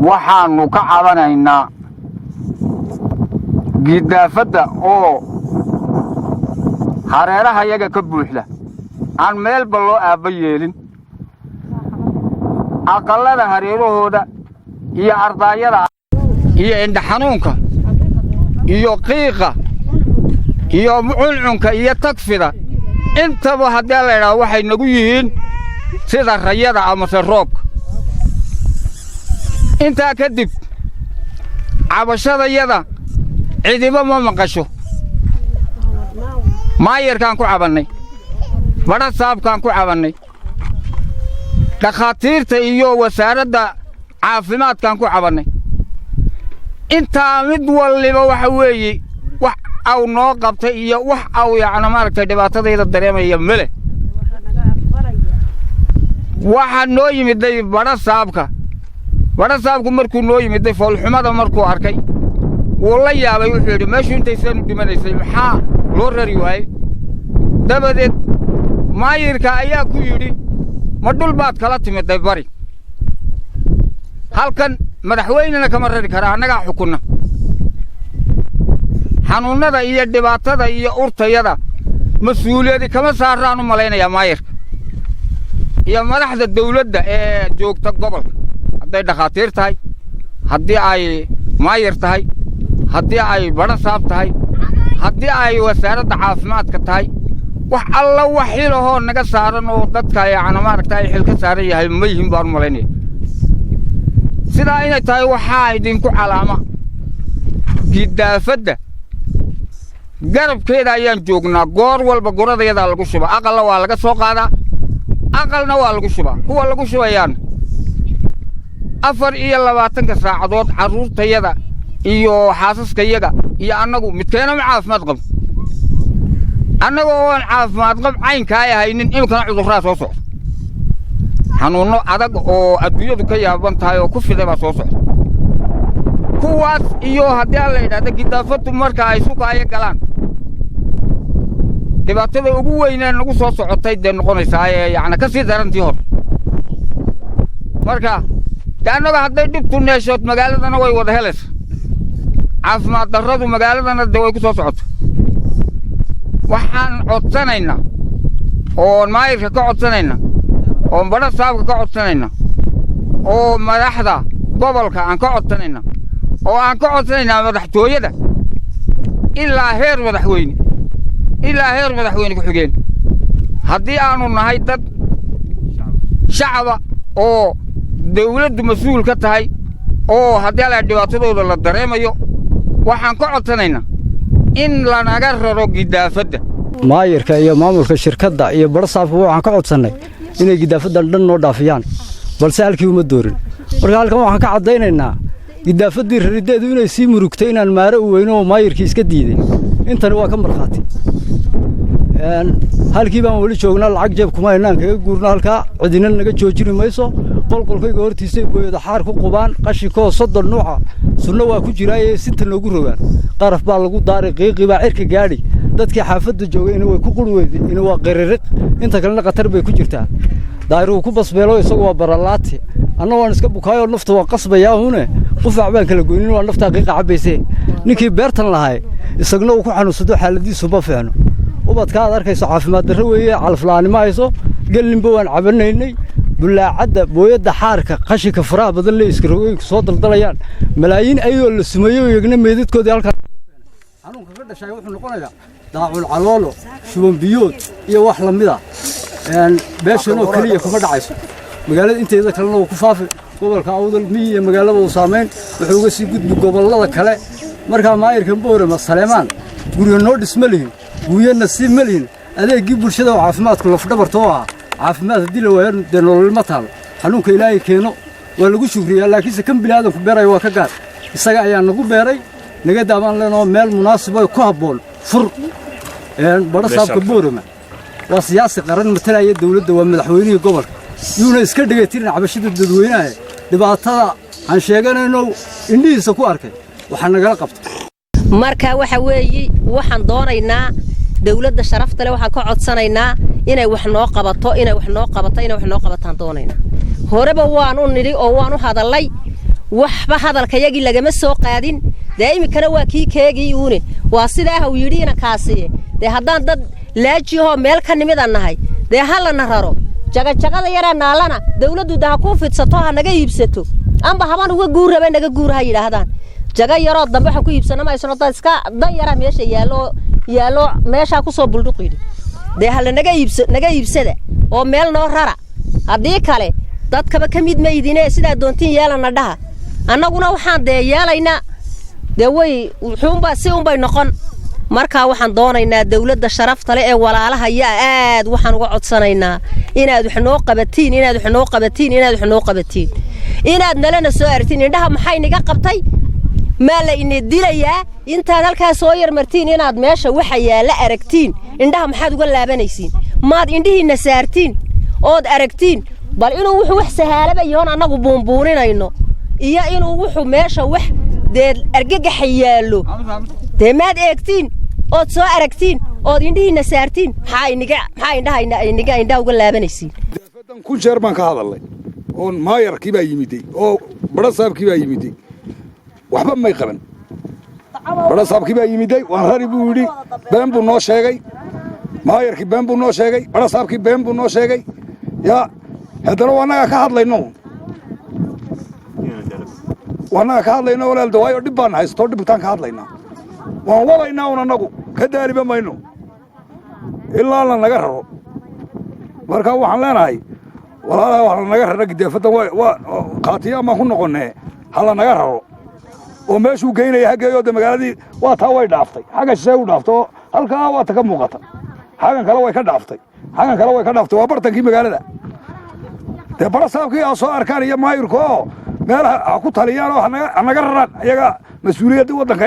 waxaanu ka cabanaynaa gidaafada oo hareeraha yaga ka buuxda aan meelba loo aaba yeelin aqallada hareerahooda iyo ardaayada iyo indha xanuunka iyo qiiqa iyo cuncunka iyo tagfida intaba haddii la yidhaahdo waxay nagu yihiin sida rayada amase roobka intaa kadib cabashadayada cidiba ma maqasho maayarkaan ku cabannay badha saabkaan ku cabannay dhakhaatiirta iyo wasaaradda caafimaadkaan ku cabannay intaa mid waliba waxa weeye wax aw noo qabtay iyo wax aw yacni maaragtay dhibaatadayda dareemaya male waxaa noo yimiday badha saabku markuu noo yimiday foolxumada markuu arkay wuu la yaabay wuxuu yidhi meeshu intaysaanu dhimanaysay maxaa loo rari waayey dabadeed maayirka ayaa ku yidhi ma dhul baad kala timiday bari halkan madaxweynena kama rari karaa annagaa xukunna xanuunnada iyo dhibaatada iyo urtayada mas-uuliyadi kama saaraan u malaynayaa maayirka iyo madaxda dawladda ee joogta gobolka hadday dhakhaatiir tahay haddii ay maayir tahay haddii ay badha saab tahay haddii ay wasaaradda caafimaadka tahay wax alla wax xilahoo naga saaran oo dadka yacni maaragta ay xil ka saaran yahay ma yihiin baan u malaynaya sidaa inay tahay waxaa idinku calaama gidaafadda garabkeeda ayaan joognaa goor walba guradayadaa lagu shubaa aqalna waa laga soo qaadaa aqalna waa lagu shubaa kuwa lagu shubayaan 24 saacadood carruurtayada iyo xaasaskayaga iyo annagu midkeena ma caafimaad qab annagoo aan caafimaad qab caynkaa haynin imikana cudurraa soo socda xanuunno adag oo adduunyadu ka yaaban tahay oo ku fiday baa soo socda kuwaas iyo haddii aan la yidhaahdo gidaafadu marka ay sukaaya galaan dhibaatada ugu weynaan nagu soo socotay dee noqonaysaa yacni ka sii darantii hor marka dee annaga hadday dhibtu neeshood magaaladana way wada helaysa caafimaad darradu magaaladana dee way ku soo socota waxaan codsanaynaa oon maayirka ka codsanaynaa oon badha saabka ka codsanaynaa oo madaxda gobolka aan ka codsanaynaa oo aan ka codsanaynaa madaxtooyada ilaa heer madaxweyne ku xigeen haddii aanu nahay dad shacaba oo dawladdu mas-uul ka tahay oo haddii ala dhibaatadooda la dareemayo waxaan ka codsanaynaa in lanaga raro gidaafadda maayirka iyo maamulka shirkadda iyo badha saabka waxaan ka codsannay inay gidaafadan dhan noo dhaafiyaan balse halkii uma doorin marka halkan waxaan ka caddaynaynaa gidaafaddii rarideedu inay sii murugtay inaan maare u weyno oo maayirkii iska diiday intani waa ka markhaati halkii baan weli joognaa lacag jeeb kuma haynaan kaga guurno halkaa cidina naga joojini mayso qolqolkayga hortiisay booyada xaar ku qubaan qashinkoo 30 nuuca sunno waa ku jiraayee sinta noogu rogaan qaraf baa lagu daaray qiiqi baa cirka gaadhi dadkii xaafadda joogay inay way ku quri weyday inay waa qiririq inta kalena qatar bay ku jirtaa daayruhu ku basbeelo isagu waa baralaati anna waan iska bukaayo nafta waa qasbayaa hune qufac baan kala goynin waa nafta qiiqa cabaysay ninkii beertan lahay isagna uu ku xanuunsado xaaladiisu ma fiicno ubadka aad arkayso caafimaad darro weeye calaflaanimo hayso gelinba waan cabanaynay bulaacadda booyada xaarka qashinka faraha badan le iska rogooyinka soo daldalayaan malaayiin ayoo la sumeeyo iyagna meedadkoodii halkaa xanuunka ka dhashay wuxuu noqonayaa daacul caloolo shuban biyood iyo wax la mid ah beeshanoo kaliya kuma dhacayso magaalada inteeda kalena uu ku faafi gobolka awdal miyi iyo magaalada uu saameyn wuxuu uga sii gudbi gobollada kale markaa maayirkan boorama saleemaan guryo noo dhisma lihin guryo nasiib ma lihin adeegii bulshada oo caafimaadku lafdhabartoo ah caafimaad haddii la waayo dee nolol ma taalo xanuunka ilaahay keeno waa lagu shukriyaa laakiinse kan bini'aadanku beerayo waa ka gaar isaga ayaa nagu beeray naga daabaan leenoo meel munaasib oo ku habboon fur badha saabka boorama waa siyaasi qaran matalaya dawladda waa madaxweynihii gobolka yuuna iska dhigaytirin cabashada dadweynaha dhibaatada aan sheeganayno indhihiisa ku arkay waxaa nagala qabta marka waxa weeye waxaan doonaynaa dawladda sharafta leh waxaan ka codsanaynaa inay wax noo qabataan doonaynaa horeba waan u nidhi oo waan u hadalay waxba hadalkayagii lagama soo qaadin dee imikana waa kii keegii uune waa sidaa haw yidhiina kaasiye dee haddaan dad laajiyahoo meel ka nimida nahay dee hallana raro jagajagada yaree naallana dawladdu daha kuu fidsato ha naga iibsato amba haban uga guurraba naga guur ha yidhaahdaan jaga yaroo dambe waxa ku iibsana maysano dad iska dan yara meesha yaallo meeshaa ku soo buldhuqyidhi dee hala naga iibsada oo meel noo rara haddii kale dadkaba ka mid maydine sidaa doontiin yeelana dhaha annaguna waxaan dee yeelaynaa dee way wuxuunbaa si unbay noqon markaa waxaan doonaynaa dawladda sharafta leh ee walaalaha yaa aad waxaan uga codsanaynaa inaad wax noo qabatiin inaad nalana soo aragtiin indhaha maxay niga qabtay maa la ina dilayaa intaad halkaa soo yarmartiin inaad meesha waxa yaalla aragtiin indhaha maxaad uga laabanaysiin maad indhihiinna saartiin ood aragtiin bal inuu wuxuu wax sahaalaba yahoon annagu buunbuuninayno iyo inuu wuxuu meesha wax dee argagaxa yaallo dee maad eegtiin ood soo aragtiin ood indhihiinna saartiin maxaa indhaha uga laabanaysiin kun jeer baan ka hadalnay oon maayarkii baa yimiday oo badhasaabkii baa yimiday waxba may qaban badhasaabkii baa yimiday waan rari buu yidhi been buu noo sheegay maayarkii been buu noo sheegay badhasaabkii been buu noo sheegay yaa haddana waannagaa ka hadlayno walaalda waayo dhib baan haysto dhibtaan ka hadlaynaa waan wadaynaa un annagu ka daaliba mayno ilaa la naga raro markaa waxaan leenahay walaalaha wax la naga rara gidaafaddan waa qaatiyaan baan ku noqonnee ha la naga raro oo meeshuu geynaya haggeeyoo de magaaladii waa taa way dhaaftay xagga shishay u dhaafto oo halkaa waa ta ka muuqata xaggan kale way ka dhaaftay waa bartankii magaalada dee badhasaabkii aa soo arkaan iyo maayirka oo meel ha ku taliyaan oo ha naga raraan iyaga mas-uuliyadda waddanka